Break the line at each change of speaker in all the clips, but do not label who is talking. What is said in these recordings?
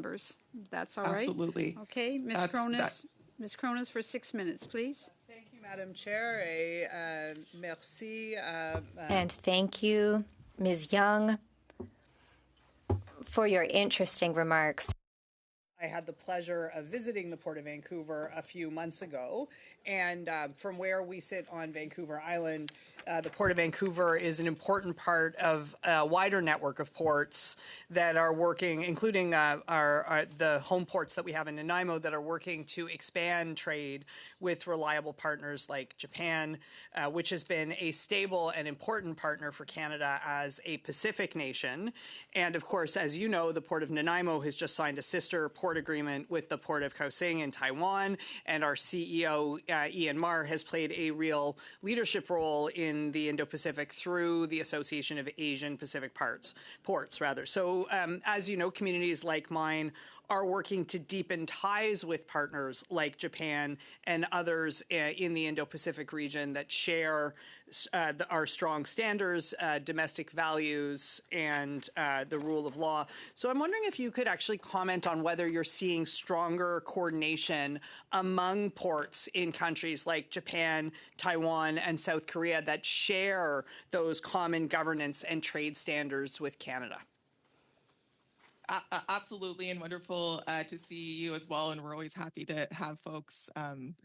members. That's all right?
Absolutely.
Okay, Ms. Cronus. Ms. Cronus for 6 minutes, please.
Thank you, Madam Chair. Merci.
And thank you, Ms. Young, for your interesting remarks.
I had the pleasure of visiting the Port of Vancouver a few months ago, and from where we sit on Vancouver Island, the Port of Vancouver is an important part of a wider network of ports that are working, including the home ports that we have in Nanaimo that are working to expand trade with reliable partners like Japan, which has been a stable and important partner for Canada as a Pacific nation. And of course, as you know, the Port of Nanaimo has just signed a sister port agreement with the Port of Kaohsiung in Taiwan, and our CEO, Ian Marr, has played a real leadership role in the Indo-Pacific through the Association of Asian Pacific Ports. So as you know, communities like mine are working to deepen ties with partners like Japan and others in the Indo-Pacific region that share our strong standards, domestic values, and the rule of law. So I'm wondering if you could actually comment on whether you're seeing stronger coordination among ports in countries like Japan, Taiwan, and South Korea that share those common governance and trade standards with Canada.
Absolutely, and wonderful to see you as well. And we're always happy to have folks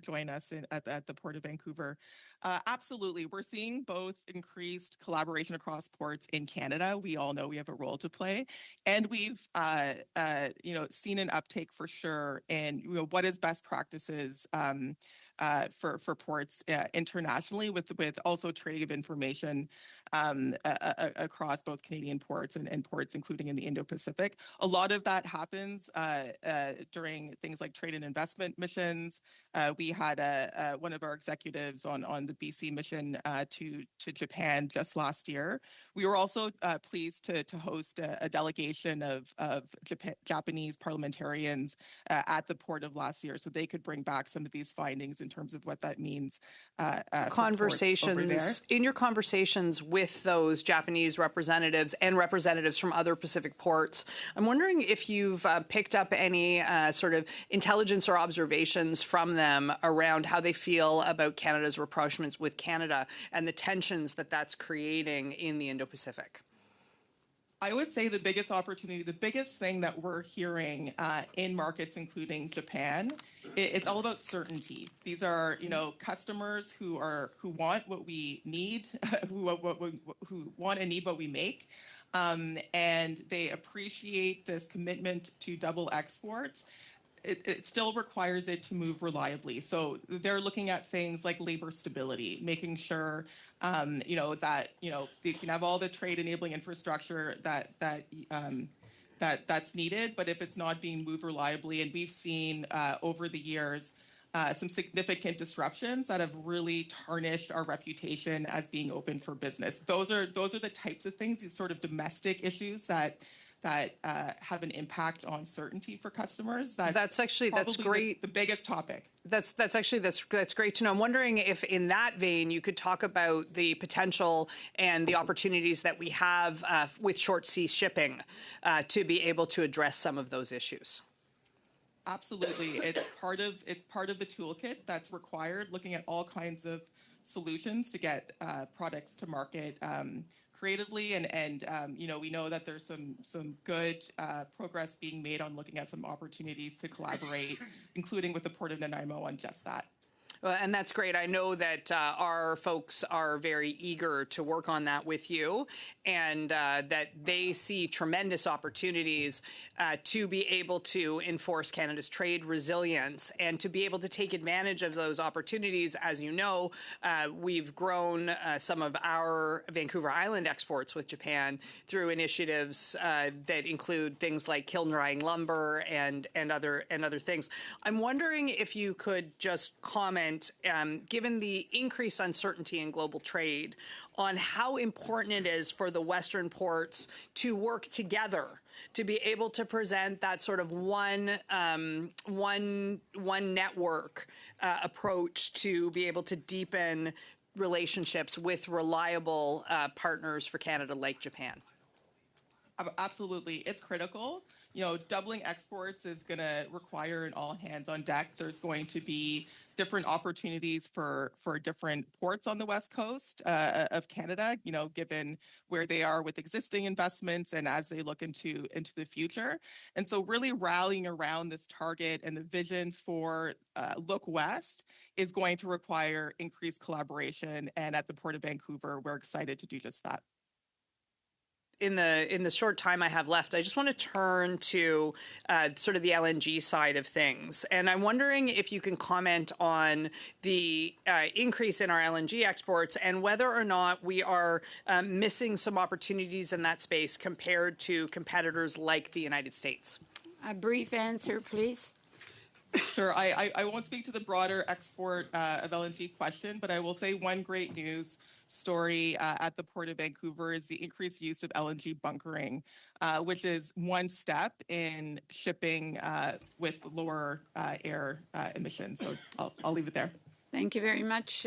join us at the Port of Vancouver. Absolutely, we're seeing both increased collaboration across ports in Canada. We all know we have a role to play, and we've seen an uptake for sure in what is best practices for ports internationally, with also trading of information across both Canadian ports and ports, including in the Indo-Pacific. A lot of that happens during things like trade and investment missions. We had one of our executives on the BC mission to Japan just last year. We were also pleased to host a delegation of Japanese parliamentarians at the port of last year, so they could bring back some of these findings in terms of what that means.
Conversations in your conversations with those Japanese representatives and representatives from other Pacific ports, I'm wondering if you've picked up any sort of intelligence or observations from them around how they feel about Canada's rapprochements with Canada and the tensions that that's creating in the Indo-Pacific.
I would say the biggest opportunity, the biggest thing that we're hearing in markets, including Japan, it's all about certainty. These are, customers who want what we need, who want and need what we make, and they appreciate this commitment to double exports. It still requires it to move reliably. So they're looking at things like labor stability, making sure that they can have all the trade enabling infrastructure that's needed. But if it's not being moved reliably, and we've seen over the years some significant disruptions that have really tarnished our reputation as being open for business. Those are the types of things, these sort of domestic issues that have an impact on certainty for customers. That's great. The biggest topic.
That's great to know. I'm wondering if, in that vein, you could talk about the potential and the opportunities that we have with short sea shipping to be able to address some of those issues.
Absolutely, it's part of the toolkit that's required. Looking at all kinds of solutions to get products to market creatively, and we know that there's some good progress being made on looking at some opportunities to collaborate, including with the Port of Nanaimo on just that.
And that's great. I know that our folks are very eager to work on that with you, and that they see tremendous opportunities to be able to enforce Canada's trade resilience and to be able to take advantage of those opportunities. As you know, we've grown some of our Vancouver Island exports with Japan through initiatives that include things like kiln drying lumber and other things. I'm wondering if you could just comment, given the increased uncertainty in global trade, on how important it is for the Western ports to work together to be able to present that sort of one network approach to be able to deepen relationships with reliable partners for Canada like Japan.
Absolutely, it's critical. doubling exports is going to require an all hands on deck. There's going to be different opportunities for different ports on the West Coast of Canada, given where they are with existing investments and as they look into the future. And so really rallying around this target and the vision for Look West is going to require increased collaboration. And at the Port of Vancouver, we're excited to do just that.
In the short time I have left, I just want to turn to sort of the LNG side of things. And I'm wondering if you can comment on the increase in our LNG exports and whether or not we are missing some opportunities in that space compared to competitors like the United States.
A brief answer, please.
Sure. I won't speak to the broader export of LNG question, but I will say one great news story at the Port of Vancouver is the increased use of LNG bunkering, which is one step in shipping with lower air emissions. So I'll leave it there.
Thank you very much.